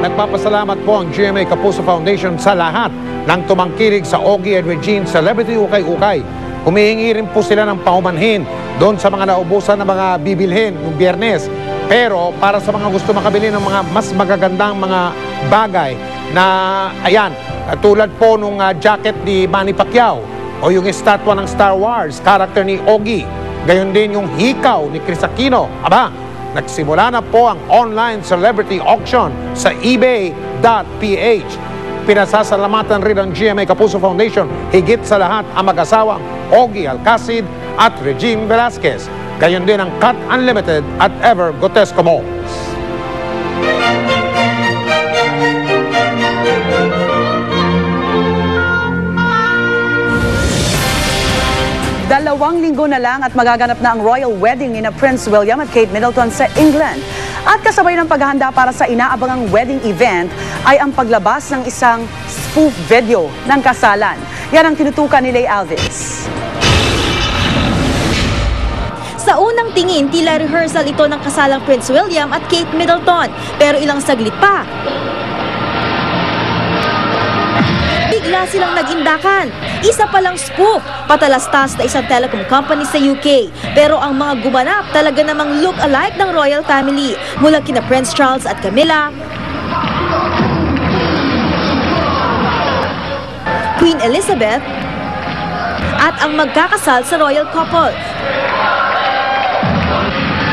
Nagpapasalamat po ang GMA Kapuso Foundation sa lahat ng tumangkilig sa Ogie and Regine Celebrity Ukay-Ukay. Humihingi rin po sila ng paumanhin doon sa mga naubusan ng mga bibilhin ng Biyernes. Pero para sa mga gusto makabili ng mga mas magagandang mga bagay na ayan, tulad po nung jacket ni Manny Pacquiao o yung estatwa ng Star Wars, character ni Ogie. Gayon din yung hikaw ni Chris Aquino. Aba, nagsimula na po ang online celebrity auction sa ebay.ph. Pinasasalamatan rin ang GMA Kapuso Foundation higit sa lahat ang mag-asawang Ogie Alcacid at Regine Velasquez. Gayon din ang Cut Unlimited at Ever Gotesco Malls. Dalawang linggo na lang at magaganap na ang royal wedding ni Prince William at Kate Middleton sa England. At kasabay ng paghahanda para sa inaabangang wedding event ay ang paglabas ng isang spoof video ng kasalan. Yan ang tinutukan ni Leigh Alves. Sa unang tingin, tila rehearsal ito ng kasalang Prince William at Kate Middleton. Pero ilang saglit pa, bigla silang nag-indakan. Isa palang spoof, patalastas na isang telecom company sa UK. Pero ang mga gumanap talaga namang look-alike ng royal family. Mula kina Prince Charles at Camilla, Queen Elizabeth, at ang magkakasal sa royal couple.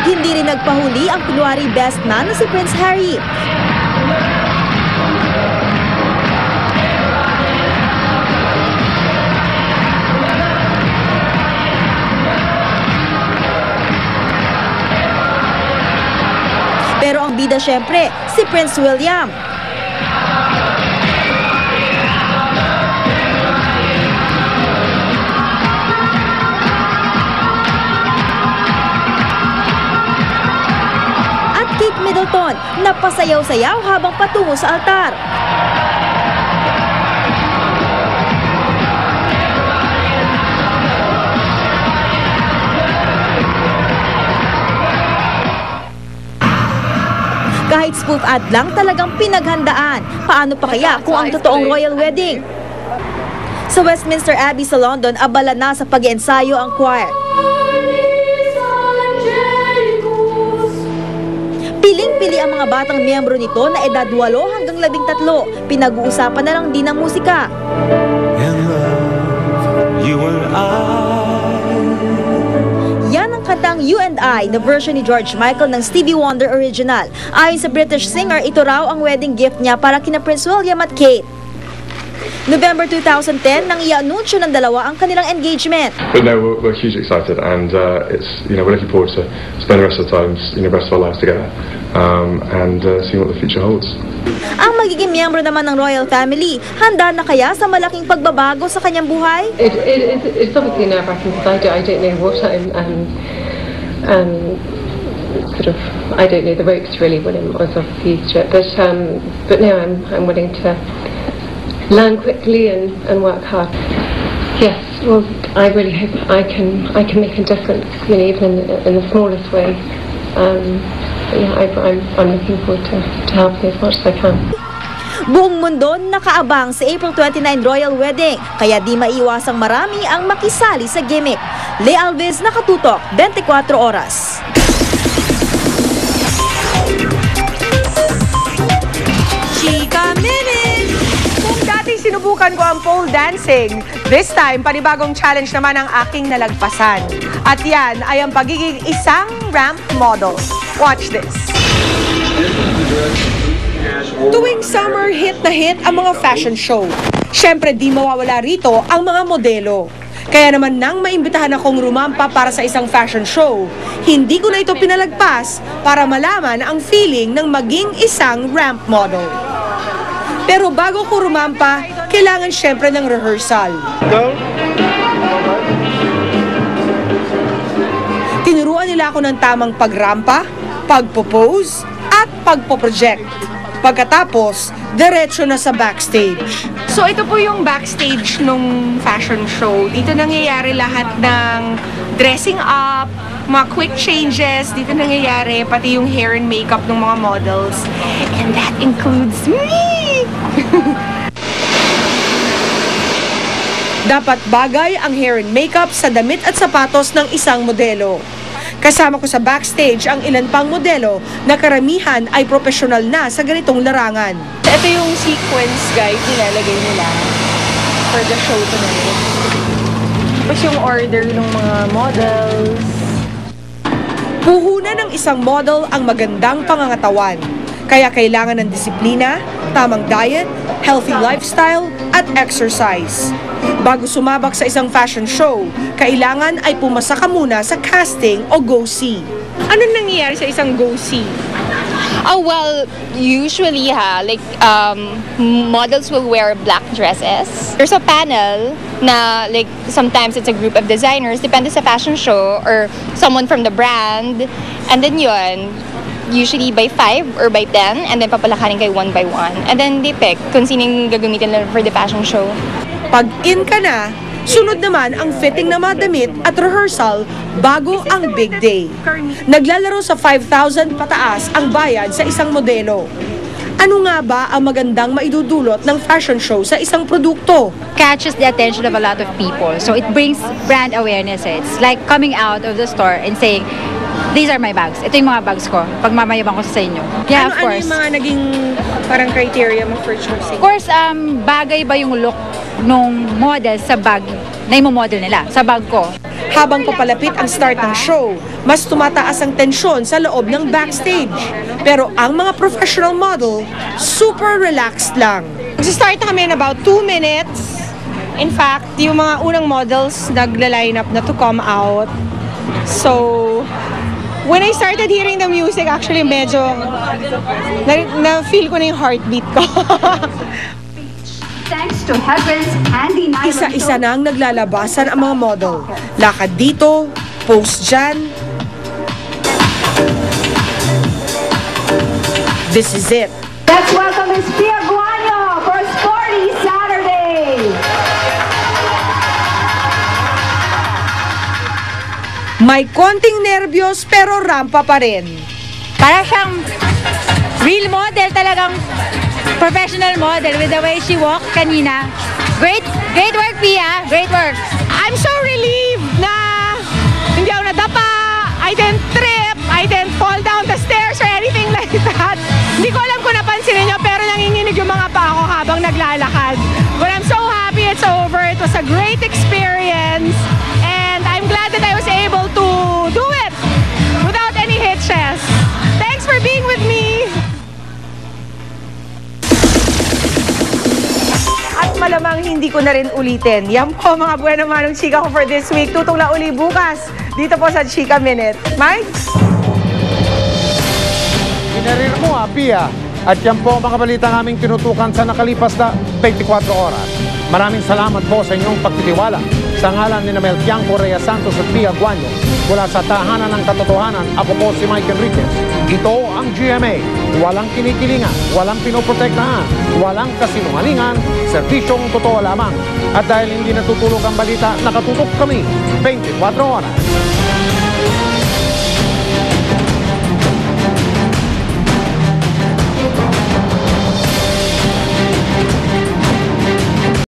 Hindi rin nagpahuli ang kunwari best man na si Prince Harry. Pero ang bida syempre, si Prince William. At Kate Middleton, napasayaw-sayaw habang patungo sa altar. Kahit spoof ad lang talagang pinaghandaan. Paano pa kaya kung ang totoong royal wedding? Sa Westminster Abbey sa London, abala na sa pag-iensayo ang choir. Piling-pili ang mga batang miyembro nito na edad 8 hanggang 13. Pinag-uusapan na lang din ang musika. Yan ang kantang You and I, na version ni George Michael ng Stevie Wonder original. Ayon sa British singer, ito raw ang wedding gift niya para kina Prince William at Kate. November 2010, nang i-anunsyo ng dalawa ang kanilang engagement. But no, we're hugely excited, and we're looking forward to spend the rest of the time, the rest of our lives together, and seeing what the future holds. Ang magiging miyembro naman ng royal family, handa na kaya sa malaking pagbabago sa kanyang buhay? It's obviously nerve-wracking because I don't know what I don't know the ropes really when I'm sort of used to it, but no, I'm willing to learn quickly and work hard. Yes, well, I really hope I can make a difference, even in the smallest way. I'm looking forward to helping as much as I can. Buong mundo nakaabang sa April 29 royal wedding, kaya di maiwasang marami ang makisali sa gimmick. Leigh Alves, Nakatutok, 24 Oras. Chika Minute! Kung dati sinubukan ko ang pole dancing, this time panibagong challenge naman ang aking nalagpasan. At yan ay ang pagiging isang ramp model. Watch this. Tuwing summer, hit na hit ang mga fashion show. Siyempre, di mawawala rito ang mga modelo. Kaya naman nang maimbitahan akong rumampa para sa isang fashion show, hindi ko na ito pinalagpas para malaman ang feeling ng maging isang ramp model. Pero bago ko rumampa, kailangan siyempre ng rehearsal. Tinuruan nila ako ng tamang pagrampa, pagpo-pose, at pagpo-project. Pagkatapos, diretso na sa backstage. So ito po yung backstage nung fashion show. Dito nangyayari lahat ng dressing up, mga quick changes dito nangyayari, pati yung hair and makeup ng mga models. And that includes me! Dapat bagay ang hair and makeup sa damit at sapatos ng isang modelo. Kasama ko sa backstage ang ilan pang modelo na karamihan ay profesional na sa ganitong larangan. Ito yung sequence guide nilalagay nila for the show tonight. Tapos yung order ng mga models. Puhunan ng isang model ang magandang pangangatawan. Kaya kailangan ng disiplina, tamang diet, healthy lifestyle, at exercise. Bago sumabak sa isang fashion show, kailangan ay pumasa ka muna sa casting o go-see. Anong nangyayari sa isang go-see? Oh, well, usually models will wear black dresses. There's a panel na sometimes it's a group of designers, depende sa fashion show or someone from the brand. And then yun, usually by 5 or by 10, and then papalakarin kayo one by one. And then they pick kung sinong gagamitin nila for the fashion show. Pag in ka na, sunod naman ang fitting na mga damit at rehearsal bago ang big day. Naglalaro sa 5,000 pataas ang bayad sa isang modelo. Ano nga ba ang magandang maidudulot ng fashion show sa isang produkto? Catches the attention of a lot of people. So it brings brand awareness. It's like coming out of the store and saying, these are my bags. Ito yung mga bags ko. Pagmamayabang ko sa inyo. Yeah, of course. Ano yung mga naging parang criteria mo for choosing? Of course, bagay ba yung look nung model sa bag na imomodel nila, sa bag ko. Habang papalapit ang start ng show, mas tumataas ang tensyon sa loob ng backstage. Pero ang mga professional model, super relaxed lang. Mag-start kami in about 2 minutes. In fact, yung mga unang models nagla-line up na to come out. So, when I started hearing the music, actually medyo na-feel ko na yung heartbeat ko. Thanks to Heavens, Andy Nyland. Isa-isa na ang naglalabasan ang mga model. Lakad dito, pose dyan. This is it. Let's welcome Ms. Pia Guanyo for Sporty Saturday. May konting nervyos pero rampa pa rin. Para siyang real model, talagang professional model with the way she walked kanina. Great work, Pia. Great work. I'm so relieved na hindi ako nadapa, I didn't trip, I didn't fall down the stairs or anything like that. Hindi ko alam kung napansin niyo pero nanginginig yung mga paa ko habang naglalakad. But I'm so happy it's over. It was a great experience and I'm glad that I was able to do it without any hitches. Thanks for being with me. At malamang hindi ko na rin ulitin. Yan po mga buwan naman ng chika ko for this week. Tutong na uli bukas dito po sa Chika Minute. Mike? Inarir mo Pia. At yan po ang mga balita aming tinutukan sa nakalipas na 24 oras. Maraming salamat po sa inyong pagtitiwala. Sa ngalan ni Mel Tiangco Reyes Santos at Pia Guanyo, mula sa Tahanan ng Katotohanan, ako po si Mike Enriquez. Ito ang GMA. Walang kinikilingan, walang pinoprotektahan, walang kasinungalingan, serbisyong totoo lamang. At dahil hindi natutulog ang balita, nakatutok kami 24 oras.